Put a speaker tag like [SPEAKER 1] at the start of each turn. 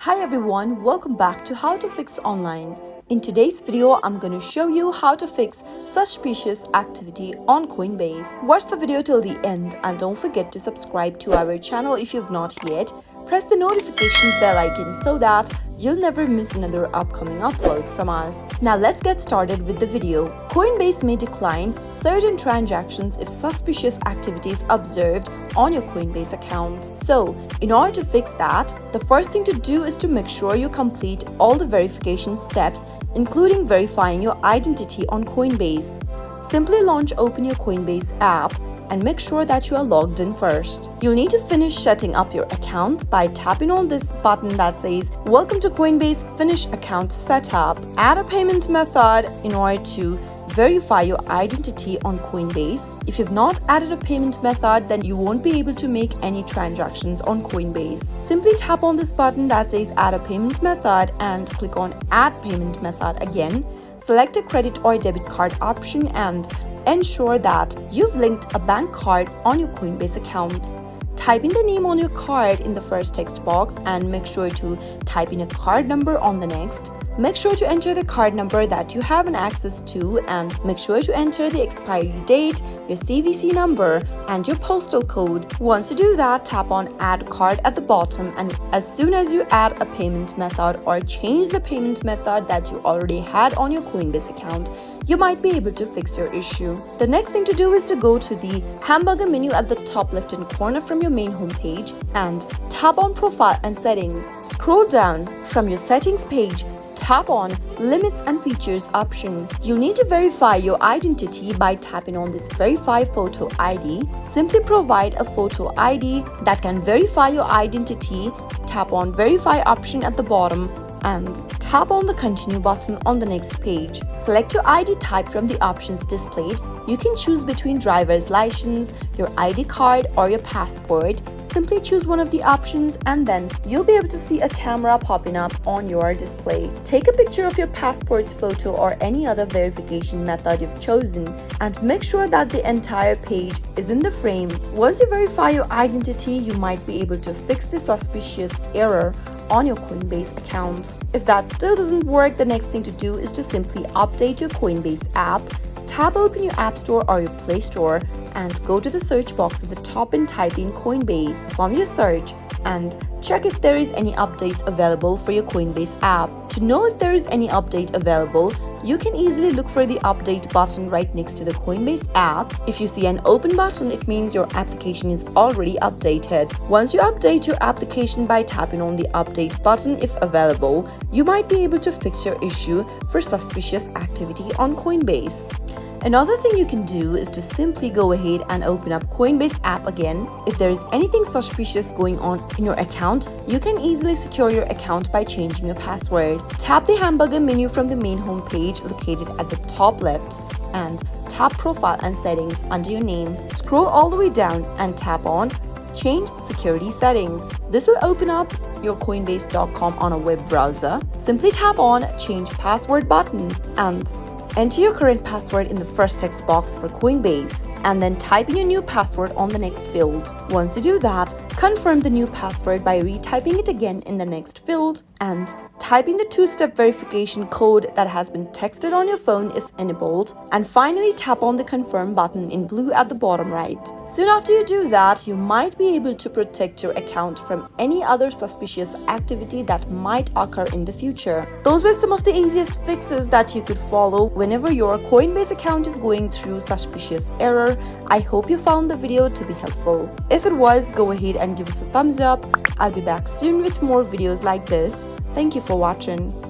[SPEAKER 1] Hi everyone, welcome back to How to Fix Online. In today's video, I'm going to show you how to fix suspicious activity on Coinbase. Watch the video till the end and don't forget to subscribe to our channel if you've not yet. Press the notification bell icon so that you'll never miss another upcoming upload from us. Now let's get started with the video. Coinbase may decline certain transactions if suspicious activity is observed on your Coinbase account. So, in order to fix that, the first thing to do is to make sure you complete all the verification steps, including verifying your identity on Coinbase. Simply open your Coinbase app and make sure that you are logged in first. You'll need to finish setting up your account by tapping on this button that says Welcome to Coinbase, finish account setup. Add a payment method in order to verify your identity on Coinbase. If you've not added a payment method, then you won't be able to make any transactions on Coinbase. Simply tap on this button that says Add a payment method and click on Add payment method again. Select a credit or debit card option and ensure that you've linked a bank card on your Coinbase account. Type in the name on your card in the first text box and make sure to type in a card number on the next. Make sure to enter the card number that you have an access to and make sure to enter the expiry date, your CVC number, and your postal code. Once you do that, tap on Add Card at the bottom, and as soon as you add a payment method or change the payment method that you already had on your Coinbase account, you might be able to fix your issue. The next thing to do is to go to the hamburger menu at the top left-hand corner from your main homepage and tap on Profile and Settings. Scroll down from your settings page. Tap on Limits and Features option. You'll need to verify your identity by tapping on this Verify Photo ID. Simply provide a photo ID that can verify your identity. Tap on Verify option at the bottom and tap on the Continue button on the next page. Select your ID type from the options displayed. You can choose between driver's license, your ID card, or your passport. Simply choose one of the options and then you'll be able to see a camera popping up on your display. Take a picture of your passport's photo or any other verification method you've chosen and make sure that the entire page is in the frame. Once you verify your identity, you might be able to fix the suspicious error on your Coinbase account. If that still doesn't work, the next thing to do is to simply update your Coinbase app. Tap open your App Store or your Play Store and go to the search box at the top and type in Coinbase. Perform your search and check if there is any updates available for your Coinbase app. To know if there is any update available, you can easily look for the update button right next to the Coinbase app. If you see an open button, it means your application is already updated. Once you update your application by tapping on the update button if available, you might be able to fix your issue for suspicious activity on Coinbase. Another thing you can do is to simply go ahead and open up Coinbase app again. If there is anything suspicious going on in your account, you can easily secure your account by changing your password. Tap the hamburger menu from the main homepage located at the top left and tap Profile and Settings under your name. Scroll all the way down and tap on Change Security Settings. This will open up your Coinbase.com on a web browser. Simply tap on Change Password button and enter your current password in the first text box for Coinbase and then type in your new password on the next field. Once you do that, confirm the new password by retyping it again in the next field and type in the two-step verification code that has been texted on your phone if enabled, and finally tap on the confirm button in blue at the bottom right. Soon after you do that, you might be able to protect your account from any other suspicious activity that might occur in the future. Those were some of the easiest fixes that you could follow whenever your Coinbase account is going through suspicious error. I hope you found the video to be helpful. If it was, go ahead and give us a thumbs up. I'll be back soon with more videos like this. Thank you for watching.